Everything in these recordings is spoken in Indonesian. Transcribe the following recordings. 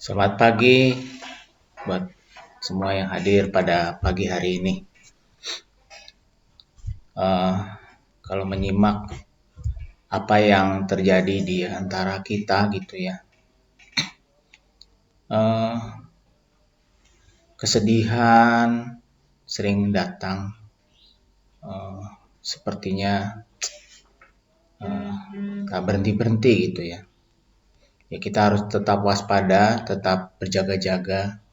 Selamat pagi buat semua yang hadir pada pagi hari ini. Eh, Kalau menyimak apa yang terjadi di antara kita gitu ya, eh, kesedihan sering datang. Eh, Sepertinya tak berhenti-berhenti gitu ya. Ya kita harus tetap waspada, tetap berjaga-jaga.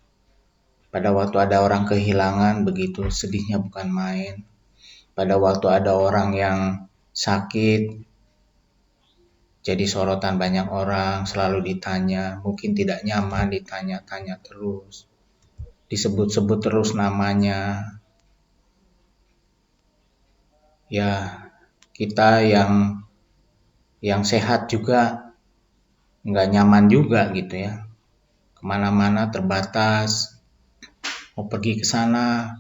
Pada waktu ada orang kehilangan begitu sedihnya bukan main. Pada waktu ada orang yang sakit, jadi sorotan banyak orang, selalu ditanya, mungkin tidak nyaman ditanya-tanya terus, disebut-sebut terus namanya. Ya, kita yang sehat juga nggak nyaman juga gitu ya. Kemana-mana terbatas, mau pergi ke sana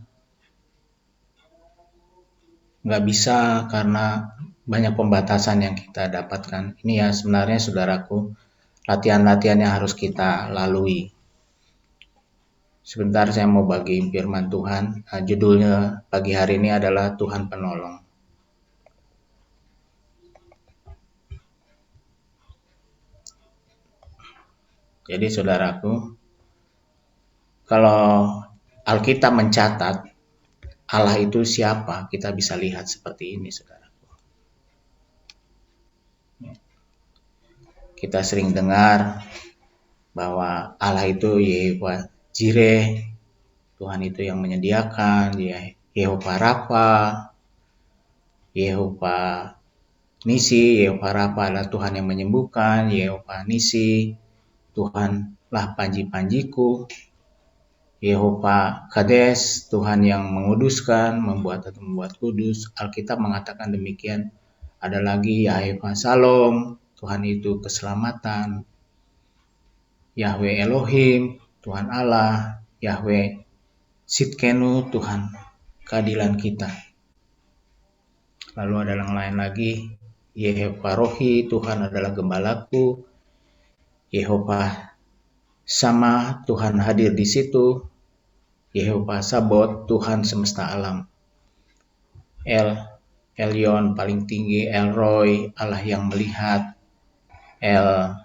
nggak bisa karena banyak pembatasan yang kita dapatkan. Ini ya sebenarnya saudaraku, latihan-latihan yang harus kita lalui. Sebentar saya mau bagi firman Tuhan. Judulnya pagi hari ini adalah Tuhan Penolong. Jadi saudaraku, kalau Alkitab mencatat Allah itu siapa, kita bisa lihat seperti ini saudaraku. Kita sering dengar bahwa Allah itu Yehova Jireh, Tuhan itu yang menyediakan, Yehova Rafa, Yehova Nisi, Yehova Rafa adalah Tuhan yang menyembuhkan, Yehova Nisi, Tuhanlah panji-panjiku, Yehova Kades, Tuhan yang menguduskan, membuat kudus. Alkitab mengatakan demikian. Ada lagi Yehova Salom, Tuhan itu keselamatan. Yahweh Elohim, Tuhan Allah. Yahweh Sitkenu, Tuhan keadilan kita. Lalu ada yang lain lagi, Yehova Rohi, Tuhan adalah gembalaku. Yehova Sama, Tuhan hadir di situ. Yehova Sabot, Tuhan semesta alam. Elyon paling tinggi, El Roy, Allah yang melihat. El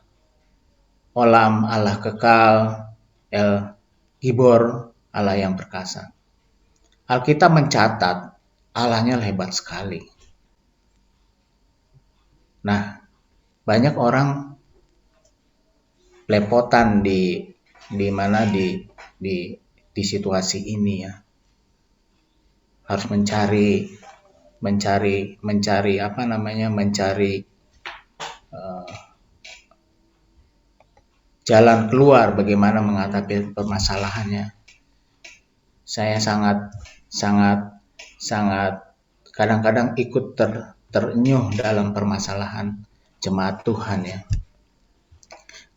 Olam, Allah kekal. El Gibor, Allah yang perkasa. Alkitab mencatat Allahnya hebat sekali. Nah, banyak orang lepotan di situasi ini ya. Harus mencari jalan keluar bagaimana menghadapi permasalahannya. Saya sangat kadang-kadang ikut terenyuh dalam permasalahan jemaat Tuhan ya.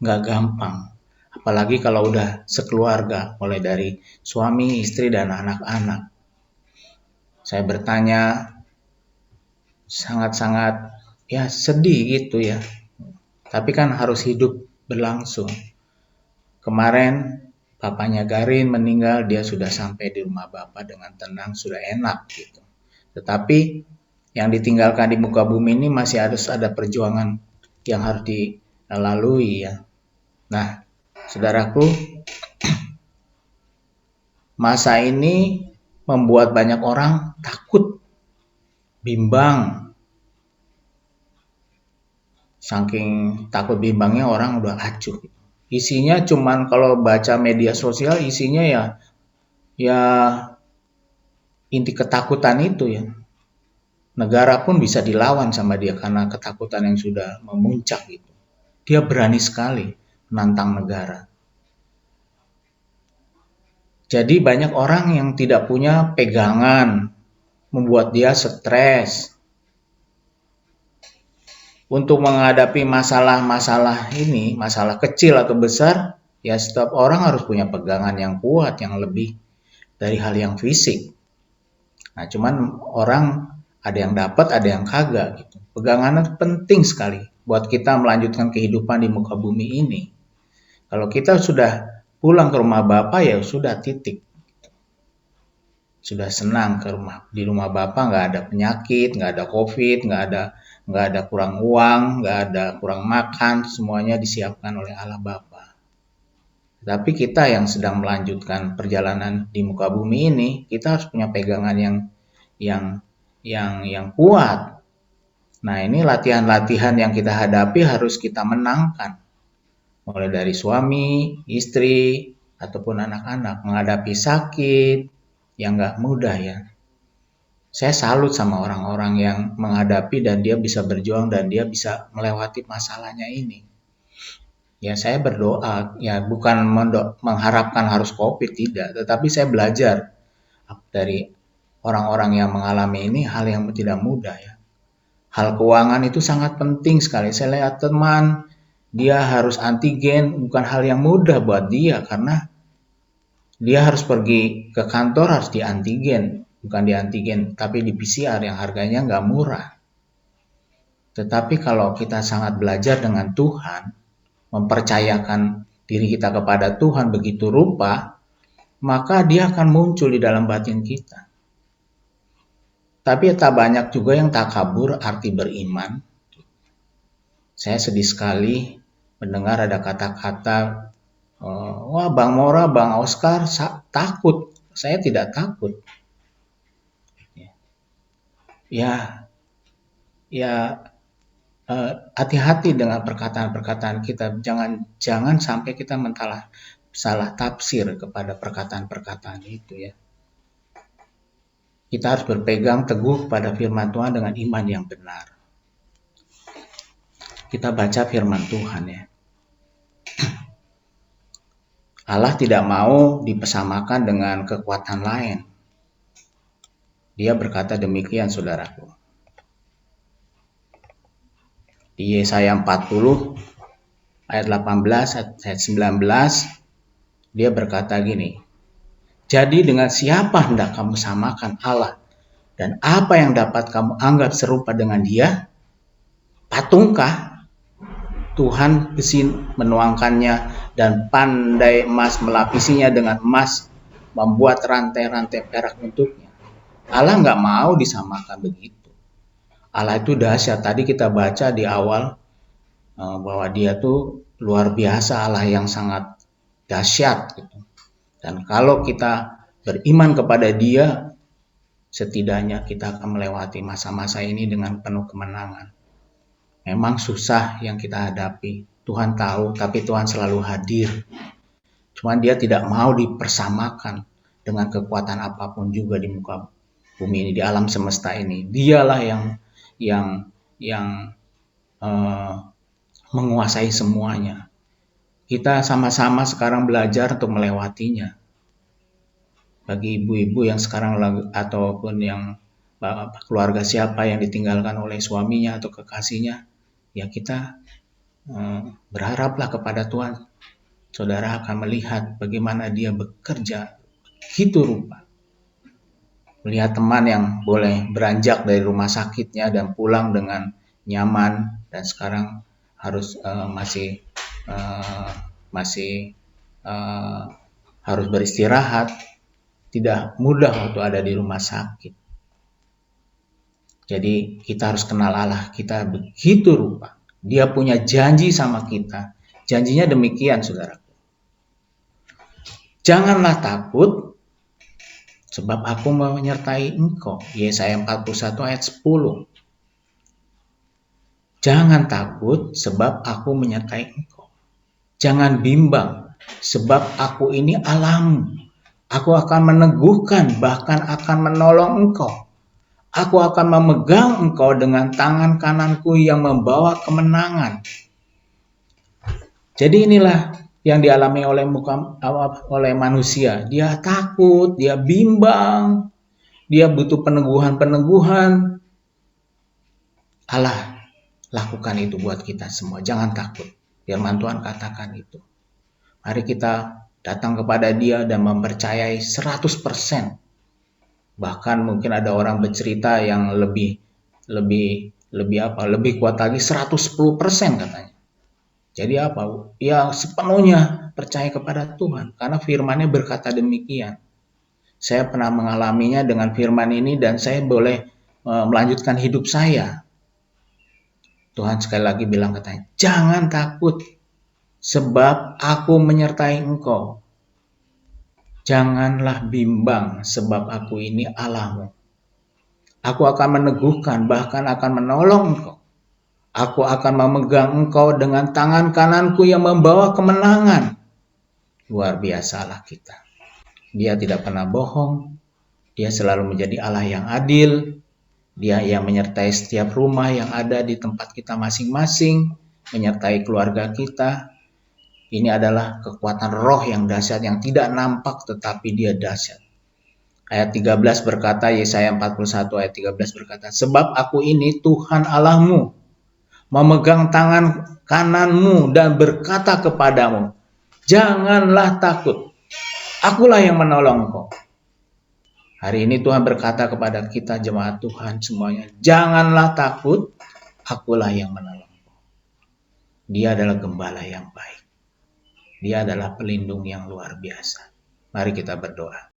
Nggak gampang. Apalagi kalau udah sekeluarga, mulai dari suami, istri, dan anak-anak. Saya bertanya, sangat-sangat ya sedih gitu ya. Tapi kan harus hidup berlangsung. Kemarin papanya Garin meninggal, dia sudah sampai di rumah Bapak dengan tenang, sudah enak gitu. Tetapi yang ditinggalkan di muka bumi ini masih harus ada perjuangan yang harus dilalui ya. Nah, saudaraku, masa ini membuat banyak orang takut, bimbang. Saking takut bimbangnya orang udah acuh. Isinya cuman kalau baca media sosial isinya ya inti ketakutan itu ya. Negara pun bisa dilawan sama dia karena ketakutan yang sudah memuncak gitu. Dia berani sekali menantang negara. Jadi banyak orang yang tidak punya pegangan, membuat dia stres. Untuk menghadapi masalah-masalah ini, masalah kecil atau besar, ya setiap orang harus punya pegangan yang kuat, yang lebih dari hal yang fisik. Nah, cuman orang ada yang dapat, ada yang kagak gitu. Pegangan itu penting sekali buat kita melanjutkan kehidupan di muka bumi ini. Kalau kita sudah pulang ke rumah Bapa ya sudah titik. Sudah senang di rumah Bapak, nggak ada penyakit, nggak ada COVID, nggak ada kurang uang, nggak ada kurang makan, semuanya disiapkan oleh Allah Bapa. Tapi kita yang sedang melanjutkan perjalanan di muka bumi ini, kita harus punya pegangan yang kuat. Nah, ini latihan-latihan yang kita hadapi harus kita menangkan. Mulai dari suami, istri, ataupun anak-anak. Menghadapi sakit yang nggak mudah ya. Saya salut sama orang-orang yang menghadapi dan dia bisa berjuang dan dia bisa melewati masalahnya ini. Ya, saya berdoa, ya bukan mengharapkan harus COVID, tidak. Tetapi saya belajar dari orang-orang yang mengalami ini hal yang tidak mudah ya. Hal keuangan itu sangat penting sekali. Saya lihat teman, dia harus antigen, bukan hal yang mudah buat dia karena dia harus pergi ke kantor harus di antigen, bukan di antigen, tapi di PCR yang harganya nggak murah. Tetapi kalau kita sangat belajar dengan Tuhan, mempercayakan diri kita kepada Tuhan begitu rupa, maka dia akan muncul di dalam batin kita. Tapi tak banyak juga yang takabur arti beriman. Saya sedih sekali mendengar ada kata-kata, wah Bang Mora, Bang Oscar takut. Saya tidak takut. Ya, hati-hati dengan perkataan-perkataan kita. Jangan sampai kita salah tafsir kepada perkataan-perkataan itu ya. Kita harus berpegang teguh pada firman Tuhan dengan iman yang benar. Kita baca firman Tuhan ya. Allah tidak mau dipesamakan dengan kekuatan lain. Dia berkata demikian, saudaraku. Di Yesaya 40 ayat 18 ayat 19 dia berkata gini. Jadi dengan siapa hendak kamu samakan Allah? Dan apa yang dapat kamu anggap serupa dengan dia? Patungkah Tuhan besi menuangkannya dan pandai emas melapisinya dengan emas, membuat rantai-rantai perak untuknya? Allah nggak mau disamakan begitu. Allah itu dahsyat. Tadi kita baca di awal bahwa dia tuh luar biasa, Allah yang sangat dahsyat gitu. Dan kalau kita beriman kepada dia, setidaknya kita akan melewati masa-masa ini dengan penuh kemenangan. Memang susah yang kita hadapi, Tuhan tahu, tapi Tuhan selalu hadir. Cuman dia tidak mau dipersamakan dengan kekuatan apapun juga di muka bumi ini, di alam semesta ini. Dialah yang menguasai semuanya. Kita sama-sama sekarang belajar untuk melewatinya. Bagi ibu-ibu yang sekarang ataupun yang keluarga siapa yang ditinggalkan oleh suaminya atau kekasihnya, ya kita berharaplah kepada Tuhan. Saudara akan melihat bagaimana dia bekerja begitu rupa. Melihat teman yang boleh beranjak dari rumah sakitnya dan pulang dengan nyaman dan sekarang harus harus beristirahat. Tidak mudah waktu ada di rumah sakit. Jadi kita harus kenal Allah kita begitu rupa. Dia punya janji sama kita. Janjinya demikian, saudaraku. Janganlah takut, sebab aku menyertai engkau. Yesaya 41 ayat 10. Jangan takut, sebab aku menyertai engkau. Jangan bimbang, sebab aku ini Allahmu. Aku akan meneguhkan, bahkan akan menolong engkau. Aku akan memegang engkau dengan tangan kananku yang membawa kemenangan. Jadi inilah yang dialami oleh manusia. Dia takut, dia bimbang, dia butuh peneguhan-peneguhan. Allah lakukan itu buat kita semua. Jangan takut. Firman Tuhan katakan itu. Mari kita datang kepada dia dan mempercayai 100%. Bahkan mungkin ada orang bercerita yang lebih kuat lagi 110% katanya. Jadi apa? Ya sepenuhnya percaya kepada Tuhan, karena firman-Nya berkata demikian. Saya pernah mengalaminya dengan firman ini dan saya boleh melanjutkan hidup saya. Tuhan sekali lagi bilang katanya, jangan takut sebab aku menyertai engkau. Janganlah bimbang sebab aku ini Allahmu. Aku akan meneguhkan, bahkan akan menolong engkau. Aku akan memegang engkau dengan tangan kananku yang membawa kemenangan. Luar biasalah kita. Dia tidak pernah bohong. Dia selalu menjadi Allah yang adil. Dia yang menyertai setiap rumah yang ada di tempat kita masing-masing. Menyertai keluarga kita. Ini adalah kekuatan roh yang dahsyat, yang tidak nampak tetapi dia dahsyat. Ayat 13 berkata, Yesaya 41 ayat 13 berkata, sebab aku ini Tuhan Allahmu, memegang tangan kananmu dan berkata kepadamu, janganlah takut, akulah yang menolong engkau. Hari ini Tuhan berkata kepada kita jemaat Tuhan semuanya, janganlah takut, akulah yang menolong engkau. Dia adalah gembala yang baik. Dia adalah pelindung yang luar biasa. Mari kita berdoa.